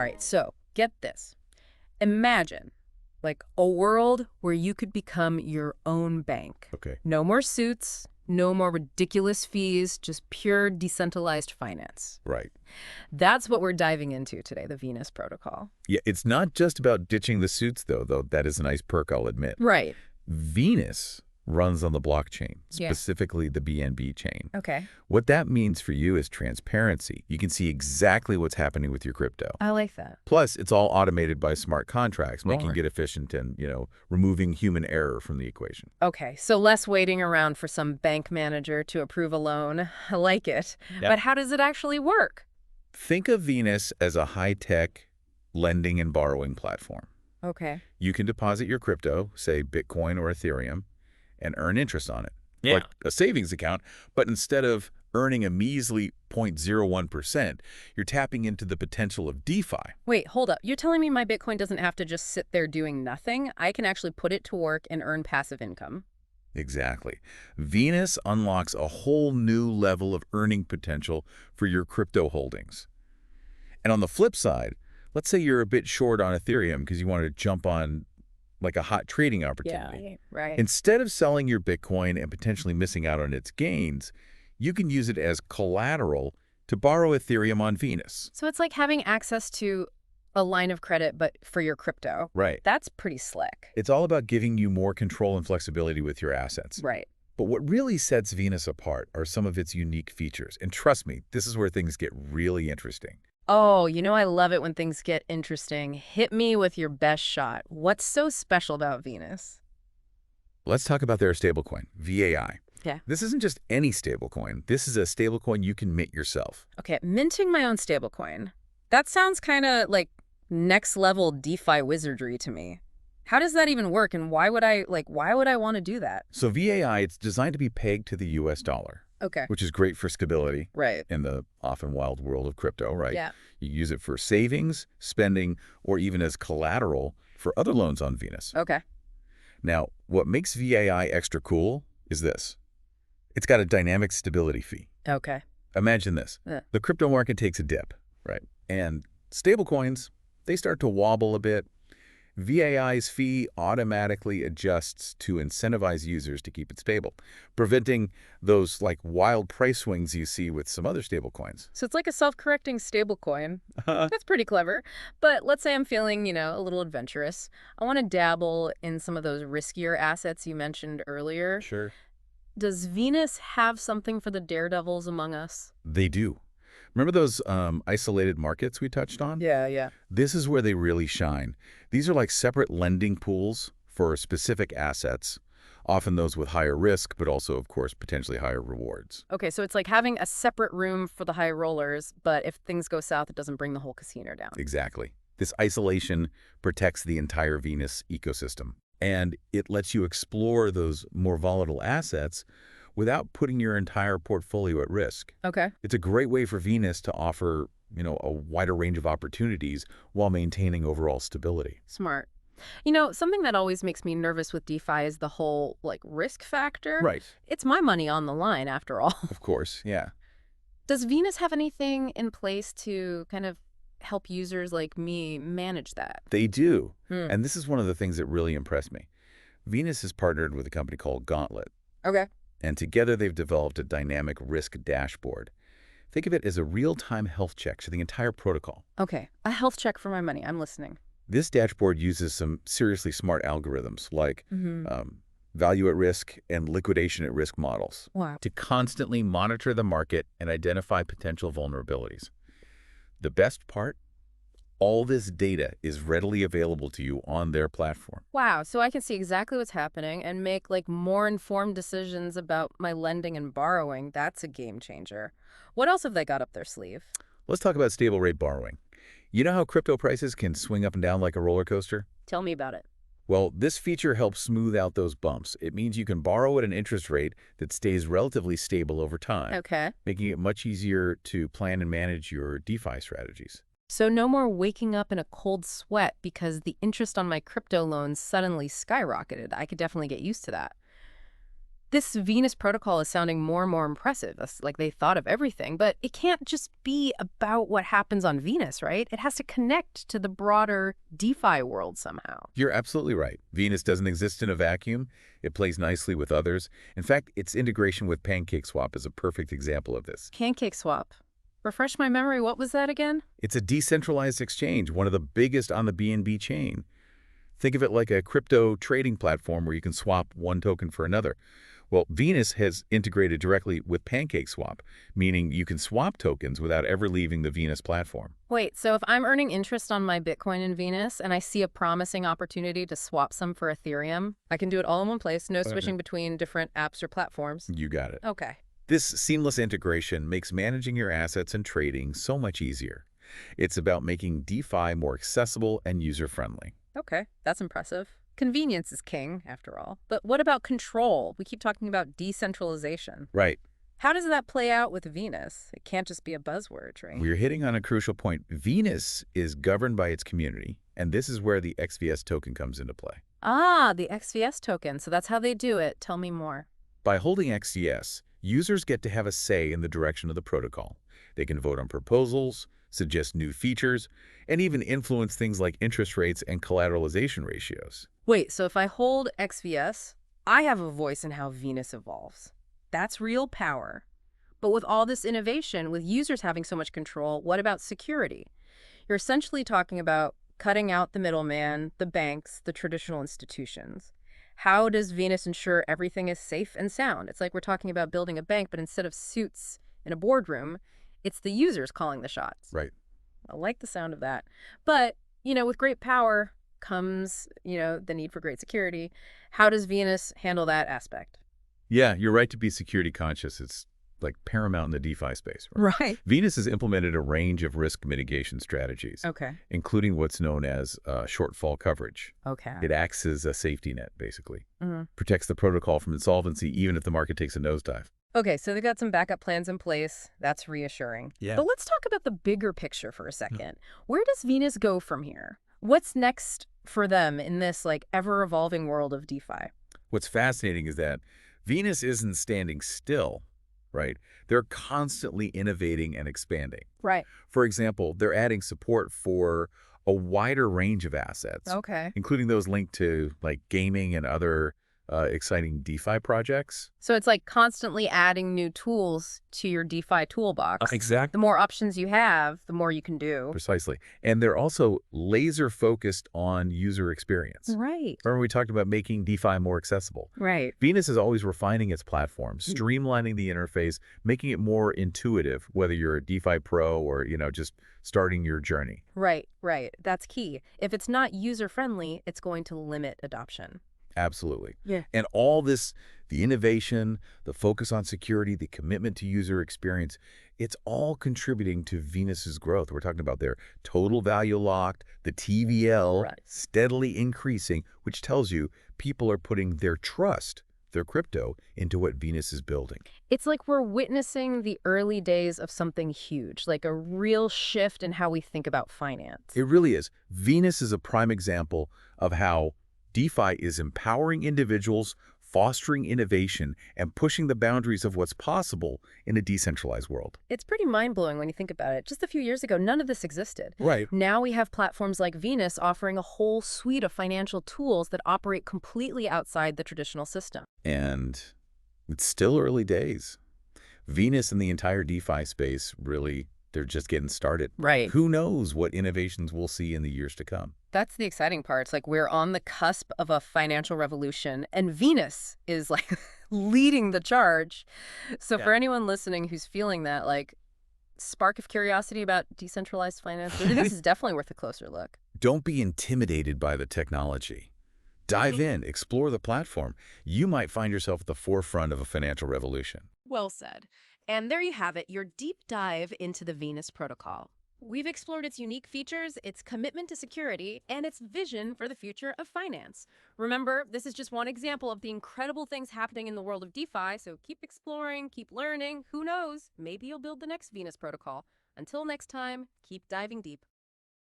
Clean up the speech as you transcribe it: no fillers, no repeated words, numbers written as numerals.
right, so get this. Imagine, like, a world where you could become your own bank. Okay. No more suits, no more ridiculous fees, just pure decentralized finance. Right. That's what we're diving into today, the Venus protocol. Yeah, it's not just about ditching the suits, though that is a nice perk, I'll admit. Right. Venus runs on the blockchain, Yeah. specifically the BNB chain. Okay. What that means for you is transparency. You can see exactly what's happening with your crypto. I like that. Plus, it's all automated by smart contracts, making Smart. it efficient and, removing human error from the equation. Okay, so less waiting around for some bank manager to approve a loan. I like it. Yep. But how does it actually work? Think of Venus as a high-tech lending and borrowing platform. Okay. You can deposit your crypto, say Bitcoin or Ethereum, and earn interest on it, like a savings account, but instead of earning a measly 0.01%, you're tapping into the potential of DeFi. Wait, hold up. You're telling me my Bitcoin doesn't have to just sit there doing nothing? I can actually put it to work and earn passive income. Exactly. Venus unlocks a whole new level of earning potential for your crypto holdings. And on the flip side, let's say you're a bit short on Ethereum because you want to jump on like a hot trading opportunity. Yeah, right. Instead of selling your Bitcoin and potentially missing out on its gains, you can use it as collateral to borrow Ethereum on Venus. So it's like having access to a line of credit, but for your crypto. Right. That's pretty slick. It's all about giving you more control and flexibility with your assets. Right. But what really sets Venus apart are some of its unique features. And trust me, this is where things get really interesting. Oh, I love it when things get interesting. Hit me with your best shot. What's so special about Venus? Let's talk about their stablecoin, VAI. Yeah. This isn't just any stablecoin. This is a stablecoin you can mint yourself. Okay, minting my own stablecoin. That sounds kind of like next level DeFi wizardry to me. How does that even work, and why would I want to do that? So VAI, it's designed to be pegged to the US dollar. Okay. Which is great for stability. Right. In the often wild world of crypto, right? Yeah. You use it for savings, spending, or even as collateral for other loans on Venus. Okay. Now, what makes VAI extra cool is this. It's got a dynamic stability fee. Okay. Imagine this. The crypto market takes a dip, right? And stablecoins, they start to wobble a bit. VAI's fee automatically adjusts to incentivize users to keep it stable, preventing those like wild price swings you see with some other stablecoins. So it's like a self-correcting stablecoin. That's pretty clever. But let's say I'm feeling, a little adventurous. I want to dabble in some of those riskier assets you mentioned earlier. Sure. Does Venus have something for the daredevils among us? They do. Remember those isolated markets we touched on? Yeah. This is where they really shine. These are like separate lending pools for specific assets, often those with higher risk, but also, of course, potentially higher rewards. Okay, so it's like having a separate room for the high rollers, but if things go south, it doesn't bring the whole casino down. Exactly. This isolation protects the entire Venus ecosystem, and it lets you explore those more volatile assets without putting your entire portfolio at risk. Okay. It's a great way for Venus to offer, a wider range of opportunities while maintaining overall stability. Smart. Something that always makes me nervous with DeFi is the whole, risk factor. Right. It's my money on the line, after all. Of course, yeah. Does Venus have anything in place to kind of help users like me manage that? They do. And this is one of the things that really impressed me. Venus is partnered with a company called Gauntlet. Okay. And together they've developed a dynamic risk dashboard. Think of it as a real-time health check to the entire protocol. Okay, a health check for my money. I'm listening. This dashboard uses some seriously smart algorithms like value at risk and liquidation at risk models to constantly monitor the market and identify potential vulnerabilities. The best part? All this data is readily available to you on their platform. Wow, so I can see exactly what's happening and make more informed decisions about my lending and borrowing. That's a game changer. What else have they got up their sleeve? Let's talk about stable rate borrowing. You know how crypto prices can swing up and down like a roller coaster? Tell me about it. Well, this feature helps smooth out those bumps. It means you can borrow at an interest rate that stays relatively stable over time, Okay. making it much easier to plan and manage your DeFi strategies. So no more waking up in a cold sweat because the interest on my crypto loans suddenly skyrocketed. I could definitely get used to that. This Venus protocol is sounding more and more impressive. It's like they thought of everything, but it can't just be about what happens on Venus, right? It has to connect to the broader DeFi world somehow. You're absolutely right. Venus doesn't exist in a vacuum. It plays nicely with others. In fact, its integration with PancakeSwap is a perfect example of this. PancakeSwap. Refresh my memory, what was that again? It's a decentralized exchange, one of the biggest on the BNB chain. Think of it like a crypto trading platform where you can swap one token for another. Well, Venus has integrated directly with PancakeSwap, meaning you can swap tokens without ever leaving the Venus platform. Wait, so if I'm earning interest on my Bitcoin in Venus and I see a promising opportunity to swap some for Ethereum, I can do it all in one place, no switching between different apps or platforms? You got it. Okay. This seamless integration makes managing your assets and trading so much easier. It's about making DeFi more accessible and user-friendly. Okay, that's impressive. Convenience is king, after all. But what about control? We keep talking about decentralization. Right. How does that play out with Venus? It can't just be a buzzword, right? We're hitting on a crucial point. Venus is governed by its community, and this is where the XVS token comes into play. Ah, the XVS token. So that's how they do it. Tell me more. By holding XVS, users get to have a say in the direction of the protocol. They can vote on proposals, suggest new features, and even influence things like interest rates and collateralization ratios. Wait, so if I hold XVS, I have a voice in how Venus evolves. That's real power. But with all this innovation, with users having so much control, what about security? You're essentially talking about cutting out the middleman, the banks, the traditional institutions. How does Venus ensure everything is safe and sound? It's like we're talking about building a bank, but instead of suits in a boardroom, it's the users calling the shots. Right. I like the sound of that. But, with great power comes, the need for great security. How does Venus handle that aspect? Yeah, you're right to be security conscious. It's like paramount in the DeFi space. Right. Venus has implemented a range of risk mitigation strategies, Okay. including what's known as shortfall coverage. Okay. It acts as a safety net, basically. Mm-hmm. Protects the protocol from insolvency even if the market takes a nosedive. Okay, so they've got some backup plans in place. That's reassuring. Yeah. But let's talk about the bigger picture for a second. Where does Venus go from here? What's next for them in this ever-evolving world of DeFi? What's fascinating is that Venus isn't standing still, right? They're constantly innovating and expanding. Right. For example, they're adding support for a wider range of assets, Okay. including those linked to gaming and other exciting DeFi projects. So it's like constantly adding new tools to your DeFi toolbox. Exactly. The more options you have, the more you can do. Precisely. And they're also laser focused on user experience. Right. Remember we talked about making DeFi more accessible. Right. Venus is always refining its platform, streamlining the interface, making it more intuitive, whether you're a DeFi pro or, just starting your journey. Right. That's key. If it's not user-friendly, it's going to limit adoption. Absolutely. Yeah. And all this, the innovation, the focus on security, the commitment to user experience, it's all contributing to Venus's growth. We're talking about their total value locked, the TVL steadily increasing, which tells you people are putting their trust, their crypto, into what Venus is building. It's like we're witnessing the early days of something huge, like a real shift in how we think about finance. It really is. Venus is a prime example of how DeFi is empowering individuals, fostering innovation, and pushing the boundaries of what's possible in a decentralized world. It's pretty mind-blowing when you think about it. Just a few years ago, none of this existed. Right. Now we have platforms like Venus offering a whole suite of financial tools that operate completely outside the traditional system. And it's still early days. Venus and the entire DeFi space really, they're just getting started. Right. Who knows what innovations we'll see in the years to come. That's the exciting part. It's like we're on the cusp of a financial revolution, and Venus is leading the charge. So for anyone listening who's feeling that spark of curiosity about decentralized finance, this is definitely worth a closer look. Don't be intimidated by the technology. Dive in, explore the platform. You might find yourself at the forefront of a financial revolution. Well said. And there you have it, your deep dive into the Venus protocol. We've explored its unique features, its commitment to security, and its vision for the future of finance. Remember, this is just one example of the incredible things happening in the world of DeFi, so keep exploring, keep learning. Who knows? Maybe you'll build the next Venus protocol. Until next time, keep diving deep.